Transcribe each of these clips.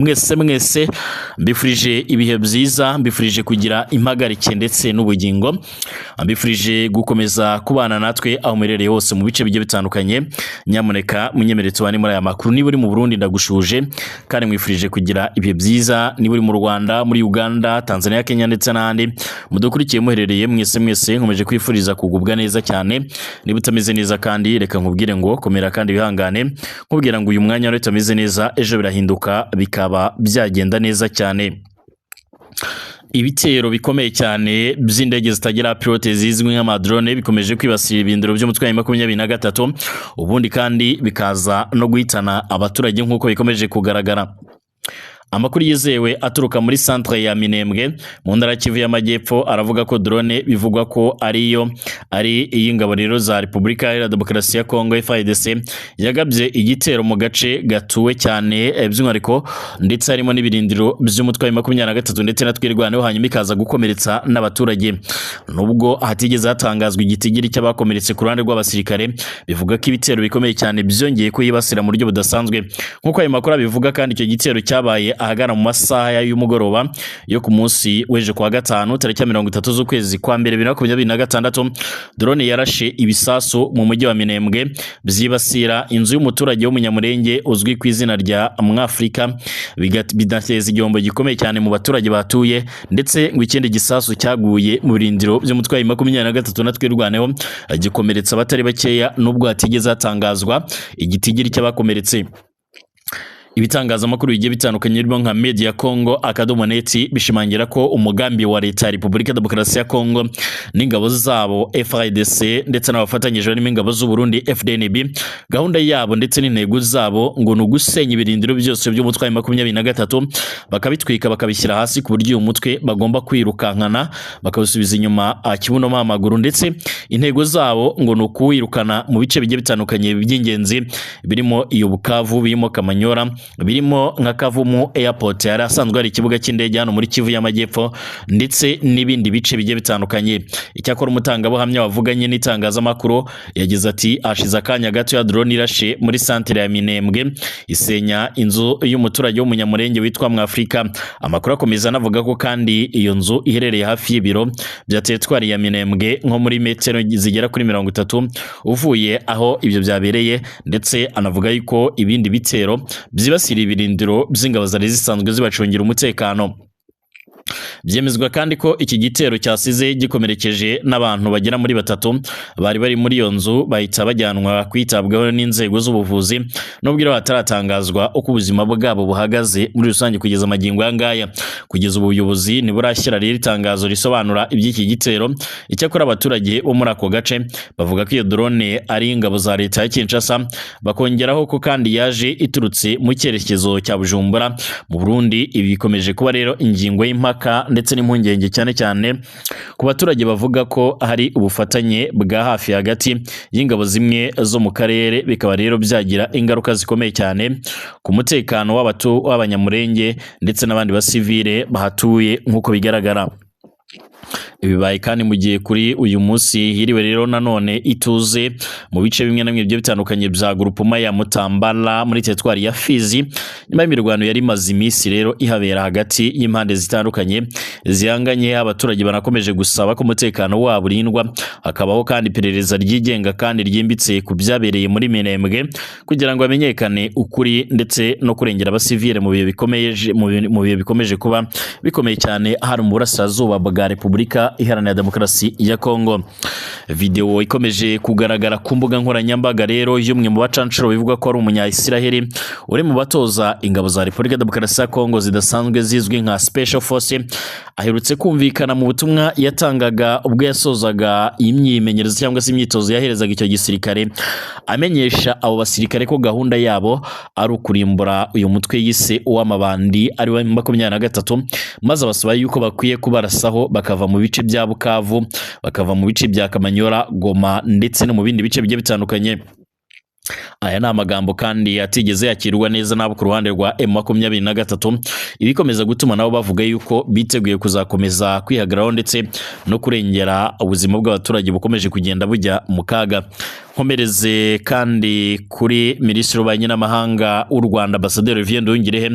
Mwese mbifurije ibihe byiza, mbifurije kugira impagarike ndetse n'ubugingo, mbifurije gukomeza kubana natwe aho muherereye hose mu bice bigiye bitandukanye. Nyamuneka munyemerere tubane muri aya makuru. Niba uri mu Burundi ndagushuje kandi mwifurije kugira ibihe byiza. Niba uri mu Rwanda, muri Uganda, Tanzania, Kenya ndetse n'ahandi mudukurikiye muherereye, mwese nkomeje kwifuriza kugubwa neza cyane. Niba utameze neza kandi reka nkubwire ngo komera kandi wihangane, nkubwira ngo uyu mwanya wari utameze neza ejo birahinduka bikaba byagenda neza cyane. Ibitero bikomeye cyane by'indege zitagira pilote zizwi nk'amadrone bikomeje kwibasira ibindiro by'umutwe wa 23 ubundi kandi bikaza no guhitana abaturage nk'uko bikomeje kugaragara. Amakuru yizewe aturuka muri centre ya Minembwe mu ntara Kivu y'Amajyepfo aravuga ko drone bivugwa ko ari iy'ingabo rero za Repubulika ya Demokarasi ya Kongo FARDC yagabye igitero mu gace gatuwe cyane by'umwihariko ndetse harimo n'ibirindiro by'umutwe wa 23 ndetse na twirwaneho, hanyuma ikaza gukomeretsa n'abaturage. Nubwo hatigeze hatangazwa igitigiri cy'abakomeretse ku ruhande rw'abasirikare, bivuga ko ibitero bikomeye cyane byongeye kuyibasira mu buryo budasanzwe. Nkuko ayo makuru bivuga kandi icyo gitero cyabaye ahagana mu masaha y'umugoroba yo ku munsi weje kwa gatanu tariki 30 z'ukwezi kwa mbere 2026. Drone yarashe ibisasu mu mujyi wa Minembwe byibasira inzu y'umuturage w'umunyamurenge uzwi ku izina rya Mwafrika, bidateza igihombo gikomeye cyane mu baturage batuye, ndetse ngo ikindi gisasu cyaguye mu birindiro by'umutwe wa 23 na twirwaneho gikomeretsa abatari bakeya, nubwo hatigeze hatangazwa igitigiri cy'abakomeretse. Ibitangazamakuru bigiye bitandukanye birimo nka Media Congo Akadomoneti bishimangira ko umugambi wa leta ya Repubulika Demokarasi ya Kongo n'ingabo zabo FARDC ndetse n'abafatanyije barimo ingabo z'u Burundi FDNB, gahunda yabo ndetse n'intego zabo ngo ni ugusenya ibirindiro byose by'umutwe wa 23 bakabitwika bakabishyira hasi, ku buryo uyu mutwe bagomba kwirukankana bakawusubiza inyuma kibuno amaguru, ndetse intego zabo ngo ni ukuwirukana mu bice bigiye bitandukanye by'ingenzi birimo iyo Bukavu, birimo Kamanyora, birimo nka Kavumu Airport yari asanzwe ari ikibuga cy'indege hano muri Kivu y'Amajyepfo, ndetse n'ibindi bice bigiye bitandukanye. Icyakora umutangabuhamya wavuganye n'itangazamakuru yagize ati ashize akanya gato ya drone irashe muri centre ya Minembwe isenya inzu y'umuturage w'umunyamurenge witwa Mwafrika. Amakuru akomeza anavuga ko kandi iyo nzu iherereye hafi y'ibiro bya teritwari ya Minembwe nko muri metero zigera kuri 30 uvuye aho ibyo byabereye, ndetse anavuga yuko ibindi bitero byibasira ibirindiro by'ingabo zari zisanzwe zibacungira umutekano. Byemezwa kandi ko iki gitero cyasize gikomerekeje n'abantu bagera muri 3 bari muri iyo nzu, bahita bajyanwa kwitabwaho n'inzego z'ubuvuzi, nubwo hataratangazwa uko ubuzima bwabo buhagaze muri rusange kugeza magingo yangaya. Kugeza ubu ubuyobozi ntiburashyira rero itangazo risobanura iby'iki gitero. Icyakora abaturage bo muri ako gace bavuga ko iyo drone ari ingabo za leta ya Kinshasa, bakongeraho ko kandi yaje iturutse mu cyerekezo cya Bujumbura mu Burundi. Ibi bikomeje kuba rero ingingo y'impaka ndetse n'impungenge cyane cyane ku baturage bavuga ko hari ubufatanye bwa hafi hagati y'ingabo zimwe zo mu karere, bikaba rero byagira ingaruka zikomeye cyane ku mutekano w'abanyamurenge ndetse n'abandi basivile bahatuye nk'uko bigaragara. Ibibaye kandi mu gihe kuri uyu munsi hiriwe rero nanone ituze mu bice bimwe na bimwe bigiye bitandukanye bya grupuma ya Mutambala muri teritwari ya Fizi, nyuma y'imirwano yari maze iminsi rero ihabera hagati y'impande zitandukanye zihanganye. Abaturage banakomeje gusaba ko umutekano wabo urindwa, hakabaho kandi iperereza ryigenga kandi ryimbitse ku byabereye muri Minembwe kugira ngo hamenyekane ukuri ndetse no kurengera abasivile mu bihe bikomeje kuba bikomeye cyane hari mu burasirazuba bwa Repubulika Iharanira Demokarasi ya Kongo. Video ikomeje kugaragara ku mbuga nkoranyambaga rero y'umwe mu bacancuro bivuga ko ari umunya-Israel uri mu batoza ingabo za Repubulika Demokarasi ya Kongo zidasanzwe zizwi nka Special Force, aherutse kumvikana mu butumwa yatangaga ubwo yasozaga imyimenyerezo cyangwa se imyitozo yaherezaga icyo gisirikare, amenyesha abo basirikare ko gahunda yabo ari ukurimbura uyu mutwe yise uw'amabandi ari wa 23, maze abasaba yuko bakwiye kubarasaho bakava mu bice bya Bukavu, bakava mu bice bya Kamanyora, Goma ndetse no mu bindi bice bigiye bitandukanye. Aya ni amagambo kandi yatigeze yakirwa neza nabo ku ruhande rwa M23, ibikomeza gutuma nabo bavuga yuko biteguye kuzakomeza kwihagaraho ndetse no kurengera ubuzima bw'abaturage bukomeje kugenda bujya mu kaga. nkomereze kandi kuri Minisitiri w'Ububanyi n'Amahanga w'u Rwanda Ambasaderi Olivier Nduhungirehe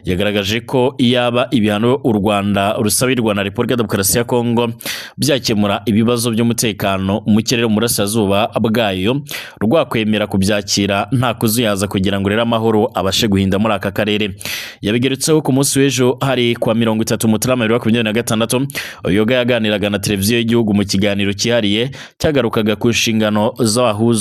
yagaragaje ko iyaba ibihano u Rwanda rusabirwa na Repubulika Demokarasi ya Kongo byakemura ibibazo by'umutekano mu kirere mu burasirazuba bwayo rwakwemera kubyakira nta kuzuyaza kugira ngo rero amahoro abashe guhinda muri aka karere. Yabigerutseho ku munsi w'ejo hari kwa 30 Mutarama 2026 Oyoga yaganiraga na televiziyo y'igihugu mu kiganiro cyihariye cyagarukaga ku nshingano z'abahuza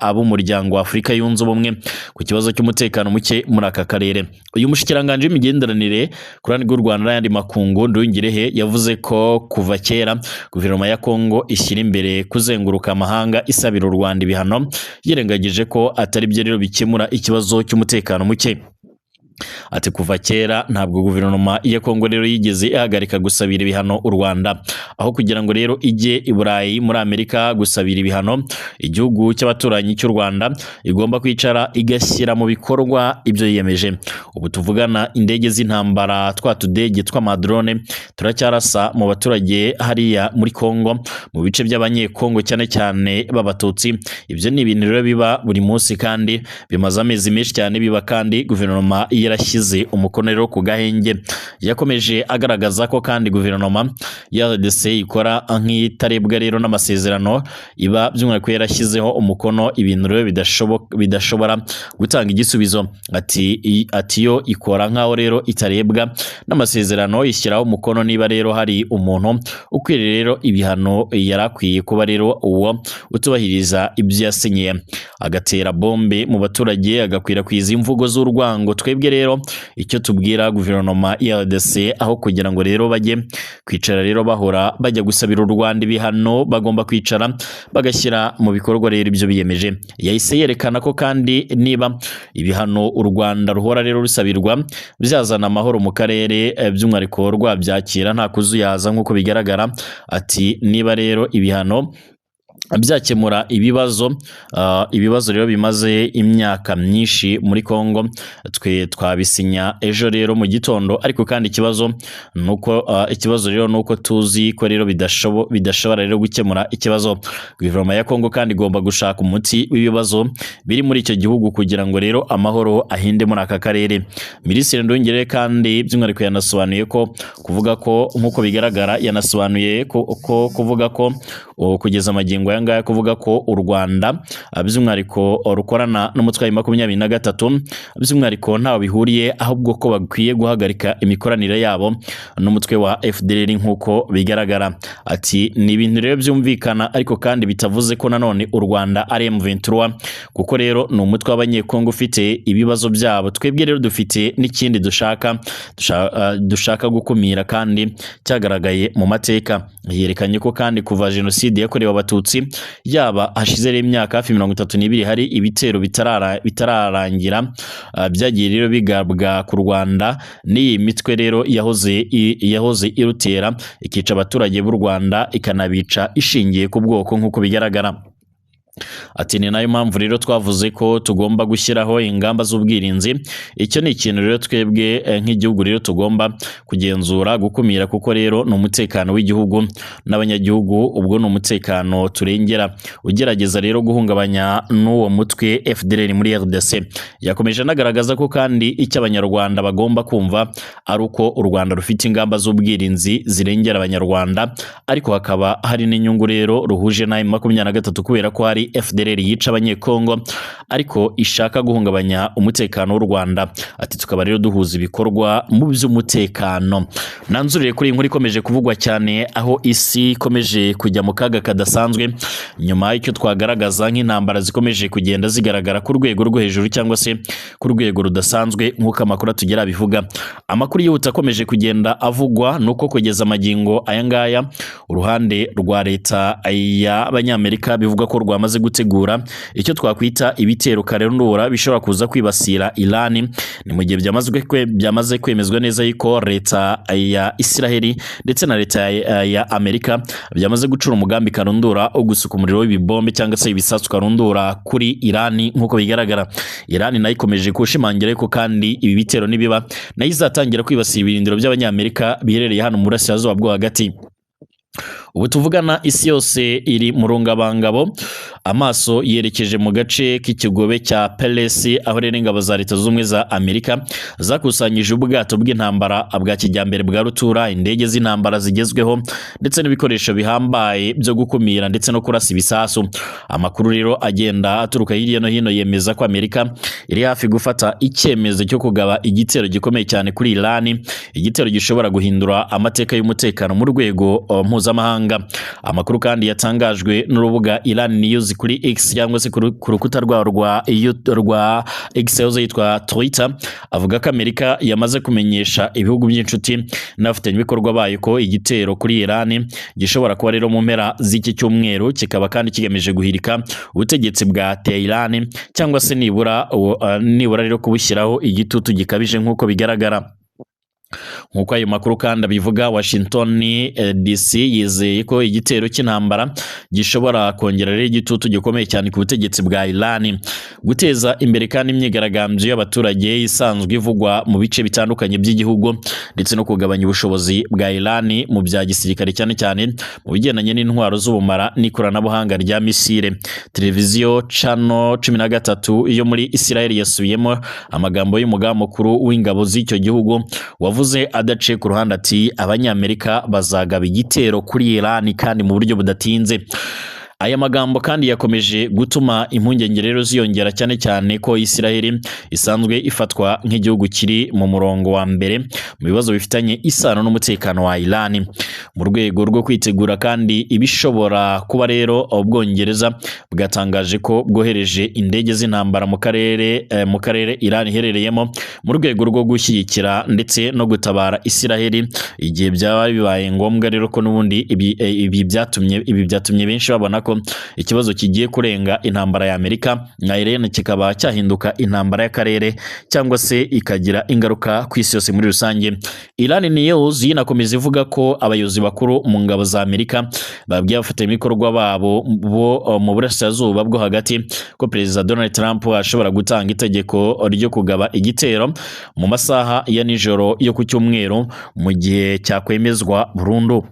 ab'umuryango wa Afurika yunze ubumwe ku kibazo cy'umutekano muke muri aka karere. Uyu mushikiranganje w'imigenderanire ku ruhande rw'u Rwanda n'ayandi makungu Nduhungirehe yavuze ko kuva kera guverinoma ya Kongo ishyira imbere kuzenguruka amahanga isabira u Rwanda ibihano yirengagije ko atari byo rero bikemura ikibazo cy'umutekano muke. Ati kuva kera ntabwo guverinoma ya Kongo rero yigeze ihagarika gusabira ibihano u Rwanda, aho kugira ngo rero ijye i Burayi muri Amerika gusabira ibihano igihugu cy'abaturanyi cy'u Rwanda igomba kwicara igashyira mu bikorwa ibyo yiyemeje. Ubu tuvugana indege z'intambara twatudege tw'amadrone turacyarasa mu baturage hariya muri Kongo mu bice by'abanyekongo cyane cyane b'abatutsi. Ibyo ni ibintu rero biba buri munsi kandi bimaze amezi menshi cyane biba, kandi guverinoma yarashyize umukono rero ku gahenge. Yakomeje agaragaza ko kandi guverinoma ya RDC ikora nk'itarebwa rero n'amasezerano iba by'umwihariko yarashyizeho umukono ibintu rero bidashobora gutanga igisubizo. Ati yo ikora nk'aho rero itarebwa n'amasezerano ishyiraho umukono niba rero hari umuntu ukwiriye rero ibihano yarakwiye kuba rero uwo utubahiriza ibyo yasinyiye, agatera bombe mu baturage agakwirakwiza imvugo z'urwango. Twebwe rero icyo tubwira guverinoma ya RDC aho kugira ngo rero bajye kwicara rero bahora bajya gusabira u Rwanda ibihano, bagomba kwicara bagashyira mu bikorwa rero ibyo biyemeje. Yahise yerekana ko kandi niba ibihano u Rwanda ruhora rero rusabirwa byazana amahoro mu karere by'umwihariko rwabyakira nta kuzuyaza nk'uko bigaragara. Ati niba rero ibihano byakemura ibibazo rero bimaze imyaka myinshi muri Kongo, twe twabisinya ejo rero mu gitondo, ariko kandi ikibazo rero nuko tuzi ko rero bidashobora rero gukemura ikibazo. Guverinoma ya Kongo kandi igomba gushaka umuti w'ibibazo biri muri icyo gihugu kugira ngo rero amahoro ahinde muri aka karere. Minisitiri Nduhungirehe kandi by'umwihariko yanasobanuye ko kuvuga ko nk'uko bigaragara yanasobanuye ko kuvuga ko kugeza amagingo yangaya kuvuga ko u Rwanda by'umwihariko rukorana n'umutwe wa 23 by'umwihariko ntaho bihuriye, ahubwo ko bakwiye guhagarika imikoranire yabo n'umutwe wa FDLR nk'uko bigaragara. Ati ni ibintu rero byumvikana, ariko kandi bitavuze ko nanone u Rwanda ari M23 kuko rero ni umutwe w'abanyekongo ufite ibibazo byabo. Twebwe rero dufite n'ikindi dushaka gukumira kandi cyagaragaye mu mateka. Yerekanye ko kandi kuva jenoside yakorewe abatutsi yaba hashize imyaka hafi 32 hari ibitero bitararangira byagiye rero bigabwa ku Rwanda n'iyi mitwe rero yahoze irutera ikica abaturage b'u Rwanda ikanabica ishingiye ku bwoko nk'uko bigaragara. Ati ni nayo mpamvu rero twavuze ko tugomba gushyiraho ingamba z'ubwirinzi. Icyo ni ikintu rero twebwe nk'igihugu rero tugomba kugenzura gukumira, kuko rero ni umutekano w'igihugu n'abanyagihugu, ubwo ni umutekano turengera. Ugerageza rero guhungabanya n'uwo mutwe FDLR muri RDC. Yakomeje anagaragaza ko kandi icyo abanyarwanda bagomba kumva ari uko u Rwanda rufite ingamba z'ubwirinzi zirengera abanyarwanda, ariko hakaba hari n'inyungu rero ruhuje na M23 kubera ko hari FDLR yica abanyekongo ariko ishaka guhungabanya umutekano w'u Rwanda. Ati tukaba rero duhuza ibikorwa mu by'umutekano. Nanzurire kuri inkuru ikomeje kuvugwa cyane, aho isi ikomeje kujya mu kaga kadasanzwe nyuma y'icyo twagaragaza nk'intambara zikomeje kugenda zigaragara ku rwego rwo hejuru cyangwa se ku rwego rudasanzwe nk'uko amakuru atugera bivuga. Amakuru yihuta akomeje kugenda avugwa nuko kugeza amagingo aya ngaya uruhande rwa leta y'Abanyamerika bivuga ko rwamaze gutegura icyo twakwita ibitero karundura bishobora kuza kwibasira Iran. Ni mu gihe byamaze kwemezwa neza yuko leta ya Israeli ndetse na leta ya Amerika byamaze gucura umugambi karundura wo gusuka umuriro w'ibibombe cyangwa se ibisasu karundura kuri Iran nk'uko bigaragara. Iran nayo ikomeje kushimangira ko kandi ibi bitero nibiba nayo izatangira kwibasira ibirindiro by'Abanyamerika biherereye hano mu burasirazuba bwo hagati. Ubu tuvugana isi yose iri mu rungabangabo, amaso yerekeje mu gace k'ikigobe cya Pelesi, aho rero ingabo za Leta Zunze Ubumwe za Amerika zakusanyije ubwato bw'intambara bwa kijyambere bwa rutura, indege z'intambara zigezweho ndetse n'ibikoresho bihambaye byo gukumira ndetse no kurasa ibisasu. Amakuru rero agenda aturuka hirya no hino yemeza ko Amerika iri hafi gufata icyemezo cyo kugaba igitero gikomeye cyane kuri Iran, igitero gishobora guhindura amateka y'umutekano mu rwego mpuzamahanga. Amakuru kandi yatangajwe n'urubuga Iran News kuri X cyangwa se ku rukuta rwa X yitwa Twitter, avuga ko Amerika yamaze kumenyesha ibihugu by'inshuti n'abafatanyabikorwa bayo ko igitero kuri Iran gishobora kuba rero mu mpera z'iki cyumweru, kikaba kandi kigamije guhirika ubutegetsi bwa Tehran cyangwa se nibura rero kubushyiraho igitutu gikabije nk'uko bigaragara. Nk'uko ayo makuru kandi abivuga, Washington DC yizeye ko igitero cy'intambara gishobora kongera rero igitutu gikomeye cyane ku butegetsi bwa Iran, guteza imbere kandi imyigaragambyo y'abaturage isanzwe ivugwa mu bice bitandukanye by'igihugu, ndetse no kugabanya ubushobozi bwa Iran mu bya gisirikare cyane cyane mu bigendanye n'intwaro z'ubumara n'ikoranabuhanga rya misile. Televiziyo Channel 13 yo muri Israel yasubiyemo amagambo y'umugaba mukuru w'ingabo z'icyo gihugu wavuze adaciye ku ruhande ati abanyamerika bazagaba igitero kuri Iran kandi mu buryo budatinze. Aya magambo kandi yakomeje gutuma impungenge rero ziyongera cyane cyane ko Israel isanzwe ifatwa nk'igihugu kiri mu murongo wa mbere mu bibazo bifitanye isano n'umutekano wa Iran. Mu rwego rwo kwitegura kandi ibishobora kuba rero Ubwongereza bwatangaje ko bwohereje indege z'intambara mu karere Iran iherereyemo mu rwego rwo gushyigikira ndetse no gutabara Israel igihe byaba bibaye ngombwa rero ko n'ubundi ibi byatumye benshi babona ko ikibazo kigiye kurenga intambara ya Amerika na Iran kikaba cyahinduka intambara y'akarere cyangwa se ikagira ingaruka ku isi yose muri rusange. Iran News yinakomeza ivuga ko abayobozi bakuru mu ngabo za Amerika babwiye abafatanyabikorwa babo bo mu burasirazuba bwo hagati ko Perezida Donald Trump ashobora gutanga itegeko ryo kugaba igitero mu masaha ya nijoro yo ku cyumweru mu gihe cyakwemezwa burundu.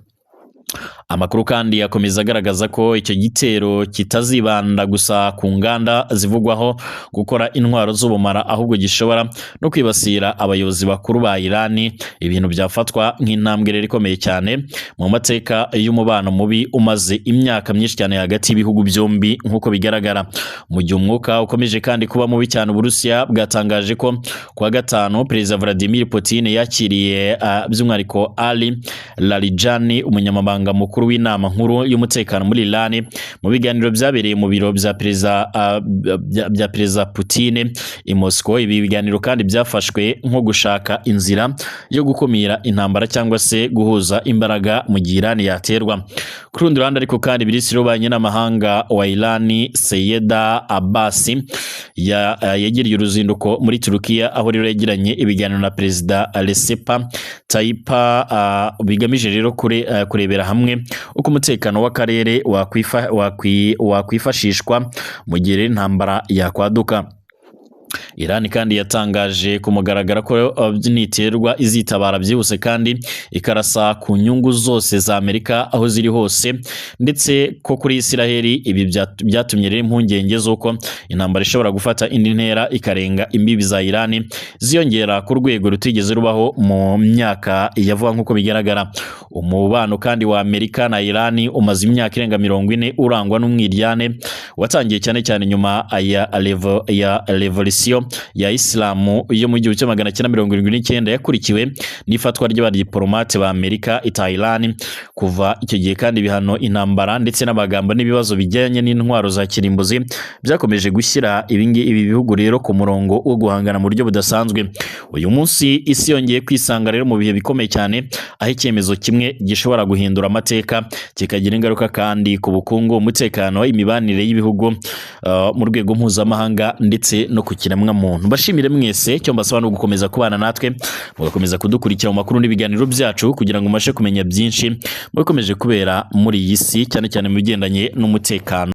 Amakuru kandi yakomeza agaragaza ko icyo gitero kitazibanda gusa ku nganda zivugwaho gukora intwaro z'ubumara, ahubwo gishobora no kwibasira abayobozi bakuru ba Iran, ibintu byafatwa nk'intambwe rero ikomeye cyane mu mateka y'umubano mubi umaze imyaka myinshi cyane hagati y'ibihugu byombi. Nk'uko bigaragara, mu gihe umwuka ukomeje kandi kuba mubi cyane, Uburusiya bwatangaje ko kuwa gatanu Perezida Vladimir Putin yakiriye by'umwihariko Ali Larijani, umunyamabanga mukuru w'inama nkuru y'umutekano muri Iran, mu biganiro byabereye mu biro bya Perezida Putin i Moscow. Ibi biganiro kandi byafashwe nko gushaka inzira yo gukumira intambara cyangwa se guhuza imbaraga mu gihe Iran yaterwa. Ku rundi ruhande ariko kandi Minisitiri w'ububanyi n'amahanga wa Iran Seyeda Abbas yagiriye uruzinduko muri Turukiya, aho rero yagiranye ibiganiro na Perezida Recep Tayyip bigamije rero kurebera hamwe uko umutekano w'akarere wakwifashishwa mu gihe intambara yakwaduka. Iran kandi yatangaje ku mugaragaro ko niterwa izitabara byihuse kandi ikarasa ku nyungu zose za Amerika aho ziri hose, ndetse ko kuri Israel ibi byatumye rero impungenge z'uko intambara ishobora gufata indi ntera ikarenga imbibi za Iran ziyongera ku rwego rutigeze rubaho mu myaka yavuga. Nk'uko bigaragara, umubano kandi wa Amerika na Iran umaze imyaka irenga 40 urangwa n'umwiryane watangiye cyane cyane nyuma ya revolution ya Islamu yo mu 1979 yakurikiwe n'ifatwa ry'abadiplomate ba Amerika Iran. Kuva icyo gihe kandi ibihano, intambara ndetse n'abagamba n'ibibazo bijyanye n'intwaro za kirimbuzi byakomeje gushyira ibi bihugu rero ku murongo wo guhangana mu buryo budasanzwe. Uyu munsi isi yongeye kwisanga rero mu bihe bikomeye cyane, aho icyemezo kimwe gishobora guhindura amateka kikagira ingaruka kandi ku bukungu, umutekano, imibanire y'ibihugu mu rwego mpuzamahanga ndetse no ku kiremwamuntu. Mbashimire mwese, cyo mbasaba no gukomeza kubana natwe, mugakomeza kudukurikira mu makuru n'ibiganiro byacu kugira ngo umashe kumenya byinshi mukomeje kubera muri iyi si, cyane cyane mu bigendanye n'umutekano.